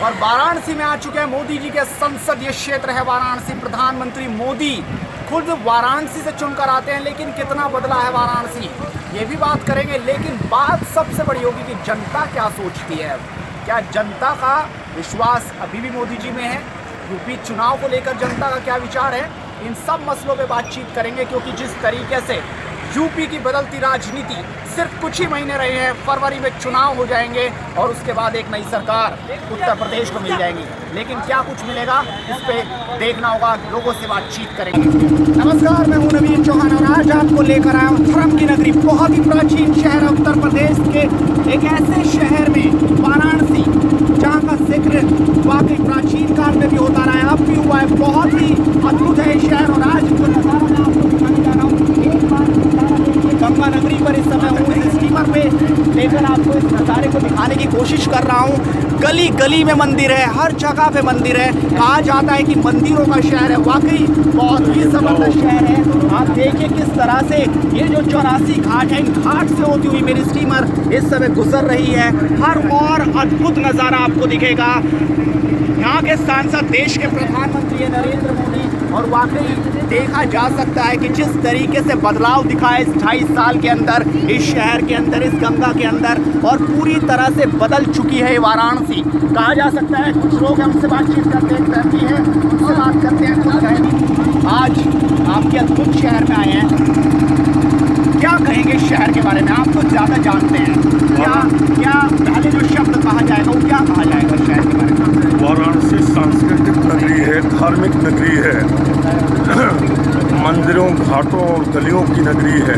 और वाराणसी में आ चुके हैं मोदी जी के संसदीय क्षेत्र है वाराणसी। प्रधानमंत्री मोदी खुद वाराणसी से चुनकर आते हैं, लेकिन कितना बदला है वाराणसी ये भी बात करेंगे। लेकिन बात सबसे बड़ी होगी कि जनता क्या सोचती है, क्या जनता का विश्वास अभी भी मोदी जी में है, यूपी चुनाव को लेकर जनता का क्या विचार है, इन सब मसलों पे बातचीत करेंगे। क्योंकि जिस तरीके से यूपी की बदलती राजनीति, सिर्फ कुछ ही महीने रहे हैं, फरवरी में चुनाव हो जाएंगे और उसके बाद एक नई सरकार उत्तर प्रदेश को मिल जाएगी। लेकिन क्या कुछ मिलेगा इस पे देखना होगा, लोगों से बातचीत करेंगे। नमस्कार, मैं हूं नवीन चौहान और आज आपको लेकर आया हूं धर्म की नगरी, बहुत ही प्राचीन शहर है उत्तर प्रदेश के एक ऐसे शहर में वाराणसी, जहाँ का जिक्र वाकई प्राचीन काल में भी होता रहा है, अब भी हुआ है। बहुत ही अद्भुत है ये शहर और आज इसका नज़ारा मैं आपको दिखाने जा रहा हूँ। एक बार गंगा नगरी पर इस समय हूँ, इस स्टीमर पे लेकर आपको इस नज़ारे को दिखाने की कोशिश कर रहा हूँ। गली गली में मंदिर है, हर जगह पे मंदिर है। कहा जाता है कि मंदिरों का शहर है, वाकई बहुत ही जबरदस्त शहर है। आप देखिए किस तरह से ये जो 84 घाट है, इन घाट से होती हुई मेरी स्टीमर इस समय गुजर रही है। हर और अद्भुत नज़ारा आपको दिखेगा। यहाँ के सांसद देश के प्रधानमंत्री है नरेंद्र मोदी, और वाकई देखा जा सकता है कि जिस तरीके से बदलाव दिखा है इस 2.5 साल के अंदर, इस शहर के अंदर, इस गंगा के अंदर, और पूरी तरह से बदल चुकी है वाराणसी। कहा जा सकता है कुछ लोग हमसे बातचीत करते हैं, फैमिली है उनसे बात करते हैं, खुद कहेंगे आज आपके अद्भुत शहर में आए हैं, क्या कहेंगे इस शहर के बारे में? आप तो ज़्यादा जानते हैं, क्या पहले जो शब्द कहा जाएगा वो क्या कहा जाएगा शहर के बारे में? वाराणसी सांस्कृतिक नगरी है, धार्मिक नगरी है, मंदिरों, घाटों और गलियों की नगरी है।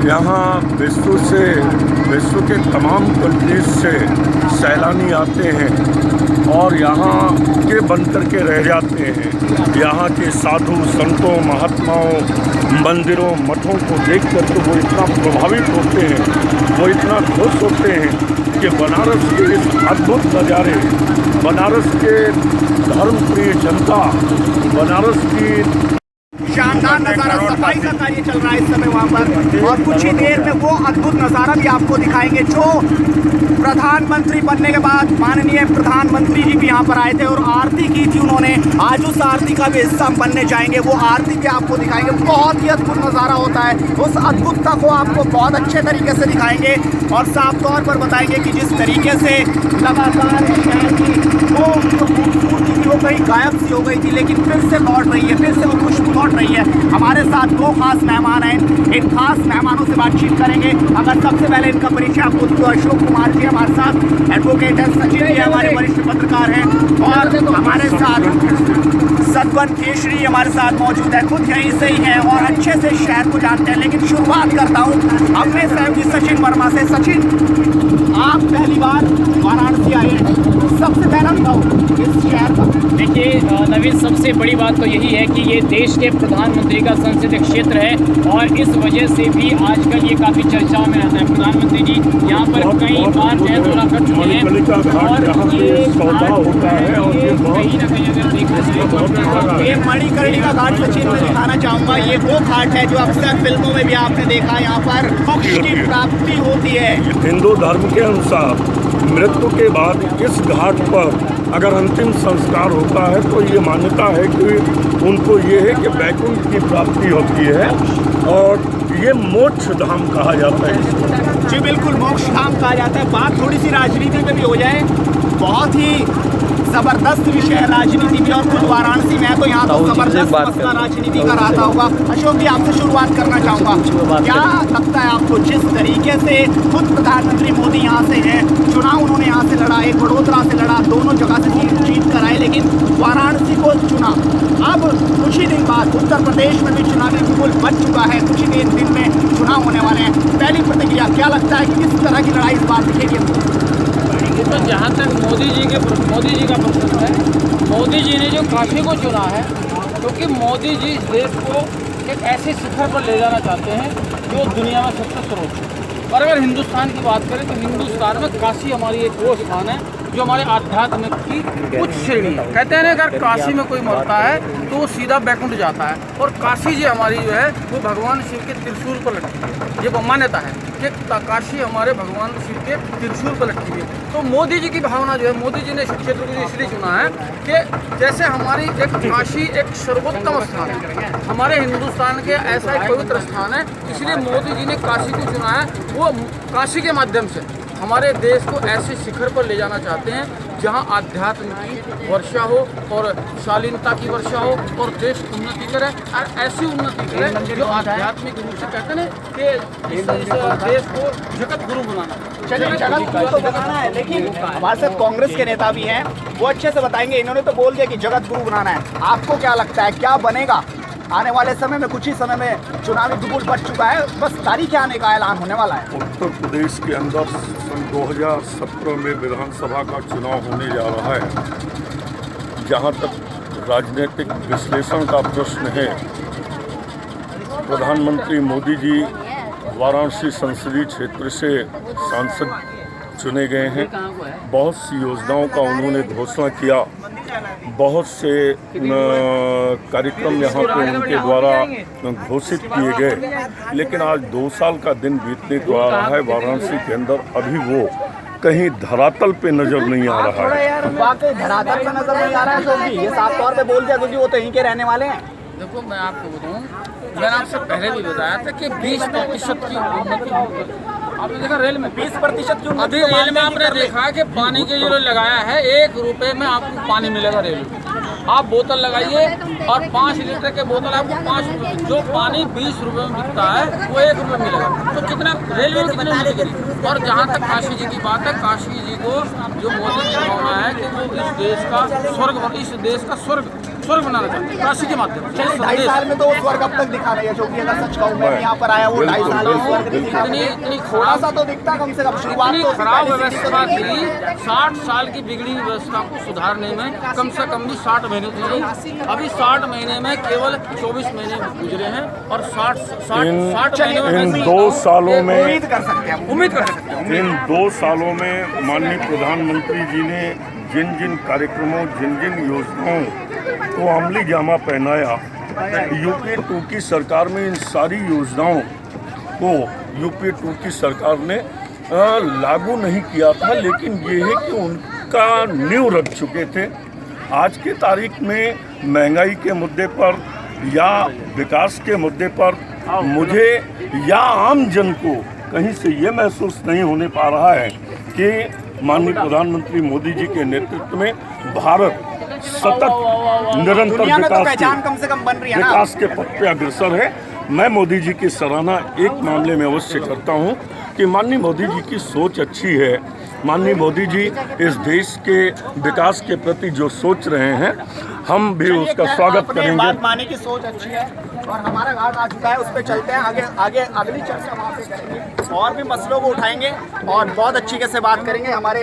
यहाँ विश्व के तमाम कंट्रीज से सैलानी आते हैं और यहाँ के बनकर के रह जाते हैं। यहाँ के साधु संतों, महात्माओं, मंदिरों, मठों को देख कर तो वो इतना प्रभावित होते हैं, वो इतना खुश होते हैं कि बनारस के इस अद्भुत नज़ारे, बनारस के धर्मप्रिय जनता, बनारस की शानदार नज़ारा, सफाई का कार्य चल रहा है इस समय वहाँ पर, और कुछ ही देर में वो अद्भुत नज़ारा भी आपको दिखाएंगे जो प्रधानमंत्री बनने के बाद माननीय प्रधानमंत्री जी भी यहाँ पर आए थे और आरती की थी उन्होंने। आज उस आरती का भी हिस्सा हम बनने जाएंगे, वो आरती भी आपको दिखाएंगे। बहुत ही अद्भुत नज़ारा होता है, उस अद्भुतता को आपको बहुत अच्छे तरीके से दिखाएंगे और साफ तौर पर बताएंगे कि जिस तरीके से लगातार शहर की वो खूबसूरती थी वो कहीं गायब सी हो गई थी, लेकिन फिर से लौट रही है, फिर से वो खुशबू लौट रही है। हमारे साथ 2 खास मेहमान हैं, इन खास मेहमानों से बातचीत करेंगे। अगर सबसे पहले इनका परिचय आपको तो अशोक कुमार जी हमारे साथ एडवोकेट है, सचिन जी हमारे वरिष्ठ पत्रकार हैं, और हमारे साथ सतवन केशरी हमारे साथ मौजूद है, खुद यहीं से ही हैं और अच्छे से शहर को जानते हैं। लेकिन शुरुआत करता हूँ अपने सहयोगी सचिन वर्मा से। सचिन, आप पहली बार वाराणसी आए हैं, सबसे पहला बताओ इस शहर का। देखिए नवीन, सबसे बड़ी बात तो यही है कि ये देश के प्रधानमंत्री का संसदीय क्षेत्र है और इस वजह से भी आजकल ये काफ़ी चर्चाओं में रहता है। प्रधानमंत्री जी यहाँ पर कई बार दौरा कर चुके हैं और ये कहीं ना कहीं अगर देखा ये मणिकर्णी का घाट सचिन में दिखाना चाहूँगा, ये वो घाट है जो अक्सर फिल्मों में भी आपने देखा, यहाँ पर मोक्ष की प्राप्ति होती है। हिंदू धर्म के अनुसार मृत्यु के बाद इस घाट पर अगर अंतिम संस्कार होता है तो ये मान्यता है कि उनको ये है कि वैकुंठ की प्राप्ति होती है और ये मोक्ष धाम कहा जाता है। जी बिल्कुल, मोक्ष धाम कहा जाता है। बात थोड़ी सी राजनीति में भी हो जाए, बहुत ही जबरदस्त विषय है राजनीति भी, और खुद वाराणसी में है तो यहाँ तो जबरदस्त मसला राजनीति का रहा होगा। अशोक जी, आपसे शुरुआत करना चाहूँगा, क्या लगता है आपको जिस तरीके से खुद प्रधानमंत्री मोदी यहाँ से हैं, चुनाव उन्होंने यहाँ से लड़ा, एक वडोदरा से लड़ा, दोनों जगह से जीत कर आए, लेकिन वाराणसी को चुना, अब कुछ ही दिन बाद उत्तर प्रदेश में भी चुनावी माहौल बन चुका है, कुछ ही दिन में चुनाव होने वाले हैं, पहली प्रतिक्रिया क्या लगता है कि किस तरह की लड़ाई इस बार दिखेगी? तो जहाँ तक मोदी जी का प्रश्न है, मोदी जी ने जो काशी को चुना है क्योंकि मोदी जी देश को एक ऐसे शिखर पर ले जाना चाहते हैं जो दुनिया में सबसे सर्वोच्च है। और अगर हिंदुस्तान की बात करें तो हिंदुस्तान में काशी हमारी एक वो स्थान है जो हमारे आध्यात्मिक की उच्च श्रेणी है। कहते हैं ना, अगर काशी में कोई मरता है तो वो सीधा बैकुंठ जाता है, और काशी जी हमारी जो है वो भगवान शिव के त्रिशूल पर लटकी है। ये मान्यता है कि काशी हमारे भगवान शिव के त्रिशूल पर लटकी है। तो मोदी जी की भावना जो है, मोदी जी ने इस क्षेत्र को इसलिए चुना है कि जैसे हमारी एक काशी एक सर्वोत्तम स्थान है, हमारे हिंदुस्तान के ऐसा एक पवित्र स्थान है, इसलिए मोदी जी ने काशी को चुना है। वो काशी के माध्यम से हमारे देश को ऐसे शिखर पर ले जाना चाहते हैं जहां आध्यात्म की वर्षा हो और शालीनता की वर्षा हो और देश उन्नति करे, और ऐसी उन्नति करे जो आध्यात्मिक रूप से कहते हैं कि इस देश को जगत गुरु बनाना। चलिए, जगत गुरु तो बनाना है, लेकिन हमारे साथ कांग्रेस के नेता भी हैं, वो अच्छे से बताएंगे। इन्होंने तो बोल दिया कि जगत गुरु बनाना है। आपको क्या लगता है, क्या बनेगा आने वाले समय में? कुछ ही समय में चुनावी दुबुल बढ़ चुका है, बस तारीख आने का ऐलान होने वाला है। उत्तर प्रदेश के अंदर सन 2017 में विधानसभा का चुनाव होने जा रहा है। जहां तक राजनीतिक विश्लेषण का प्रश्न है, प्रधानमंत्री मोदी जी वाराणसी संसदीय क्षेत्र से सांसद चुने गए हैं। बहुत सी योजनाओं का उन्होंने घोषणा किया, बहुत से कार्यक्रम यहाँ पे उनके द्वारा घोषित किए गए, लेकिन आज 2 साल का दिन बीतने को आ रहा है। वाराणसी के अंदर अभी वो कहीं धरातल पे नजर नहीं आ रहा है। वाकई धरातल पे नजर नहीं आ रहा है। क्योंकि ये साफ तौर पे बोल दिया, क्योंकि वो तो यहीं के रहने वाले हैं। देखो, मैं आपको बताऊं, मैंने आपसे पहले भी बताया था कि 20% की उन्नति आपने देखा रेल में 20% की उन्नति। अभी रेल में आपने देखा कि पानी के जो लगाया है, 1 रुपए में आपको पानी मिलेगा रेल में। आप बोतल लगाइए और 5 लीटर के बोतल आपको 5 रुपये, जो पानी 20 रुपये में बिकता है वो 1 रुपये मिलेगा। तो कितना रेलवे में कितनी मिलेगी। और जहाँ तक काशी जी की बात है, काशी जी को जो मोदी की भावना है कि वो इस देश का स्वर्ग, इस देश का स्वर्ग बनाना चाहते हैं काशी के माध्यम से। 2.5 साल में तो वो स्वर्ग अब तक दिखा रही है, जो कि अगर सच कहूँ, मैं यहाँ पर आया वो 2.5 साल में स्वर्ग नहीं दिखा रही है। इतनी थोड़ा सा तो दिखता कम से कम। शुरुआत तो खराब व्यवस्था थी, 60 साल की बिगड़ी व्यवस्था को सुधारने में कम से कम भी 60 महीने थी। अभी 60 महीने में केवल 24 महीने गुजरे हैं, और 60 महीने में इन 2 सालों में उम्मीद कर सकते हैं। इन 2 सालों में माननीय प्रधानमंत्री जी ने जिन जिन कार्यक्रमों, जिन जिन योजनाओं को अमली जामा पहनाया, यूपीए 2 की सरकार में इन सारी योजनाओं को यूपीए 2 की सरकार ने लागू नहीं किया था, लेकिन ये है कि उनका नींव रख चुके थे। आज के तारीख में महंगाई के मुद्दे पर या विकास के मुद्दे पर मुझे या आम जन को कहीं से ये महसूस नहीं होने पा रहा है कि माननीय प्रधानमंत्री मोदी जी के नेतृत्व में भारत सतत निरंतर विकास के पथ पे अग्रसर है। मैं मोदी जी की सराहना एक मामले में अवश्य करता हूं कि माननीय मोदी जी की सोच अच्छी है। माननीय मोदी जी इस देश के विकास के प्रति जो सोच रहे हैं, हम भी उसका स्वागत करेंगे। बात माने की सोच अच्छी है, और हमारा घाट आ चुका है, उस पर चलते हैं। आगे अगली चर्चा वहाँ पे करेंगे, और भी मसलों को उठाएंगे और बहुत अच्छी से बात करेंगे। हमारे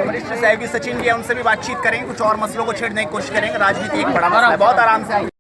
वरिष्ठ सहयोगी सचिन जी हैं, उनसे भी बातचीत करेंगे, कुछ और मसलों को छेड़ने की कोशिश करेंगे। राजनीति एक बड़ा मसला है, बहुत आराम से आएंगे।